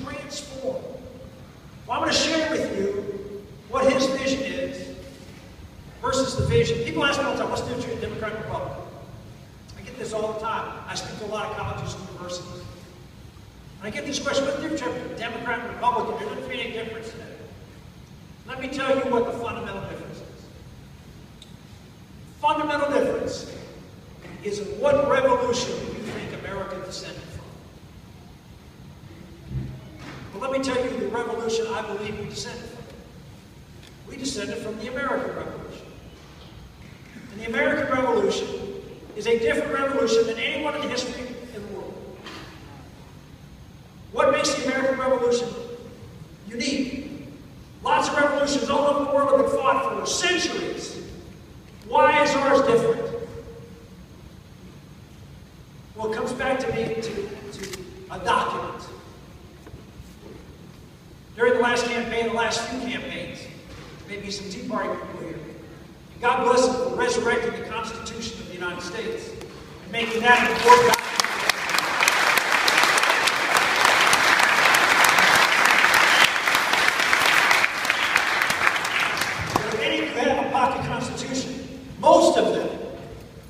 transform. Well, I'm going to share with you what his vision is versus the vision. People ask me all the time, what's the difference between Democrat and Republican? I get this all the time. I speak to a lot of colleges and universities. And I get these questions, what's the difference between Democrat and Republican? There doesn't be any difference today. Let me tell you what the fundamental difference is. Fundamental difference is what revolution do you think America descended from? Well, let me tell you the revolution I believe we descended from. We descended from the American Revolution. And the American Revolution is a different revolution than any one in the history of the world. What makes the American Revolution unique? Lots of revolutions all over the world have been fought for centuries. Why is ours different? Well, it comes back to a document. During the last campaign, the last few campaigns, maybe some Tea Party people here, and God bless them for resurrecting the Constitution of the United States and making that an important document. Constitution, most of them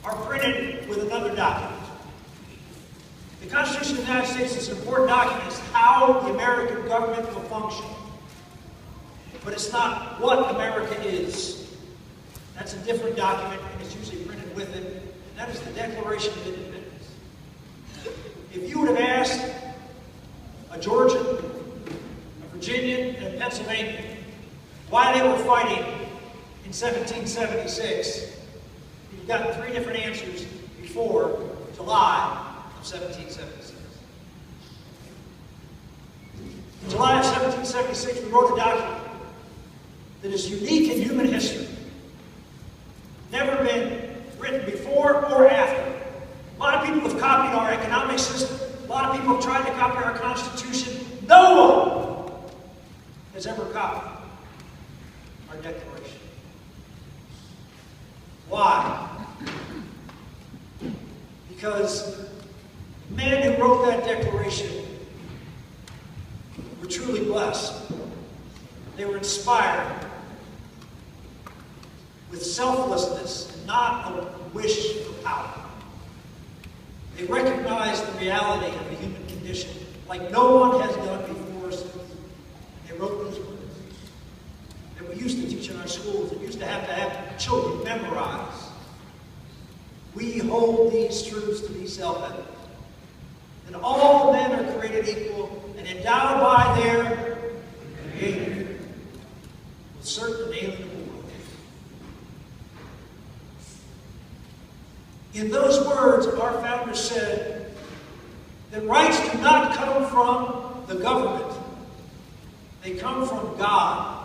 are printed with another document. The Constitution of the United States is an important document. It's how the American government will function. But it's not what America is. That's a different document, and it's usually printed with it. And that is the Declaration of Independence. If you would have asked a Georgian, a Virginian, and a Pennsylvanian why they were fighting in 1776, you've gotten three different answers before July of 1776. In July of 1776, we wrote a document that is unique in human history. Never been written before or after. A lot of people have copied our economic system. A lot of people have tried to copy our Constitution. No one has ever copied our Declaration. Why? Because the men who wrote that Declaration were truly blessed. They were inspired with selflessness and not a wish for power. They recognized the reality of the human condition like no one has done before us. They wrote these words that we used to teach in our schools. We used to have children memorize. We hold these truths to be self-evident. That all men are created equal and endowed by their Creator with certain inalienable rights. In those words, our founders said that rights do not come from the government. They come from God.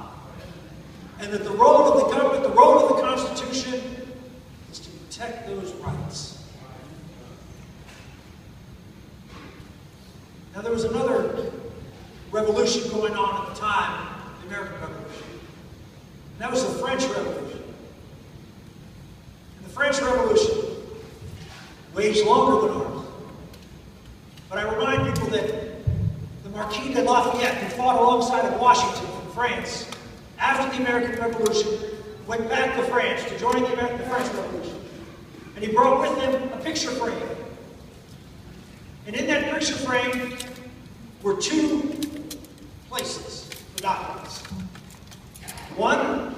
And that the role of the government, the role of the Constitution, is to protect those rights. Now, there was another revolution going on at the time, the American Revolution. And that was the French Revolution. And the French Revolution waged longer than ours. But I remind people that the Marquis de Lafayette, who fought alongside of Washington from France, after the American Revolution, went back to France to join the French Revolution. And he brought with him a picture frame. And in that picture frame were two places for documents. One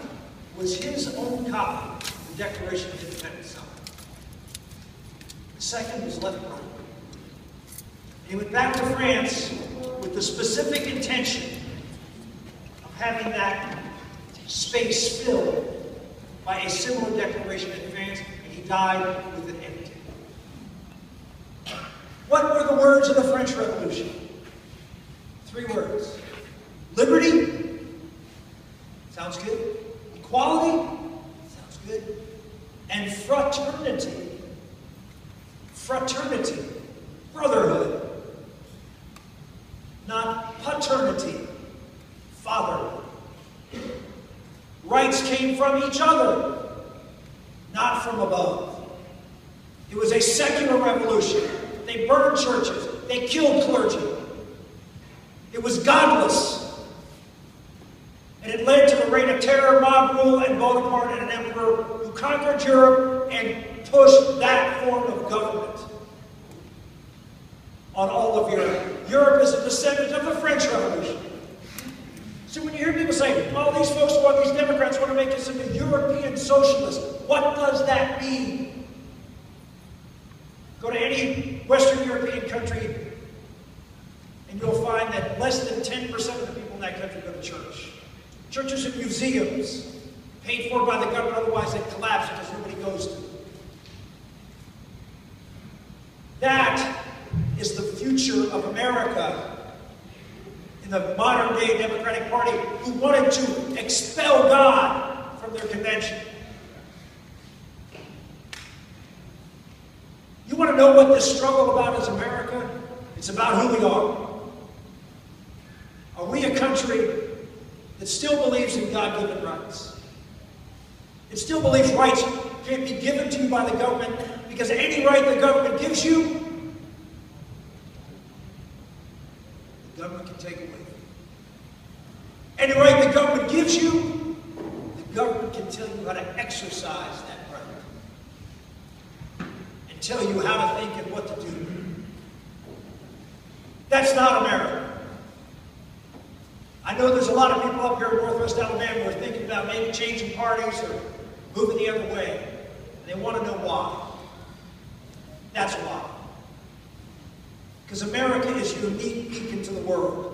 was his own copy of the Declaration of Independence. The second was left right. And he went back to France with the specific intention of having that space filled by a similar declaration in advance, and he died with it empty. What were the words of the French Revolution? Three words. Liberty. Sounds good. Equality. Sounds good. And fraternity. Fraternity. Brotherhood. Not paternity. Fatherhood. Rights came from each other, not from above. It was a secular revolution. They burned churches. They killed clergy. It was godless. And it led to the reign of terror, mob rule, and Bonaparte and an emperor who conquered Europe and pushed that form of government on all of Europe. Europe is a descendant of the French Revolution. So when you hear people say, oh, these folks want, these Democrats want to make us into European socialists, what does that mean? Go to any Western European country and you'll find that less than 10% of the people in that country go to church. Churches and museums, paid for by the government, otherwise they'd collapse because nobody goes to them. That is the future of America in the modern day Democratic Party, who wanted to expel God from their convention. You want to know what this struggle about is America? It's about who we are. Are we a country that still believes in God-given rights? It still believes rights can't be given to you by the government, because any right the government gives you, the government can take away. Any right the government gives you, the government can tell you how to exercise that right and tell you how to think and what to do. That's not America. I know there's a lot of people up here in Northwest Alabama who are thinking about maybe changing parties or moving the other way. And they want to know why. That's why. Because America is a unique beacon to the world.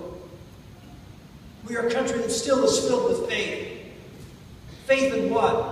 We are a country that still is filled with faith. Faith in what?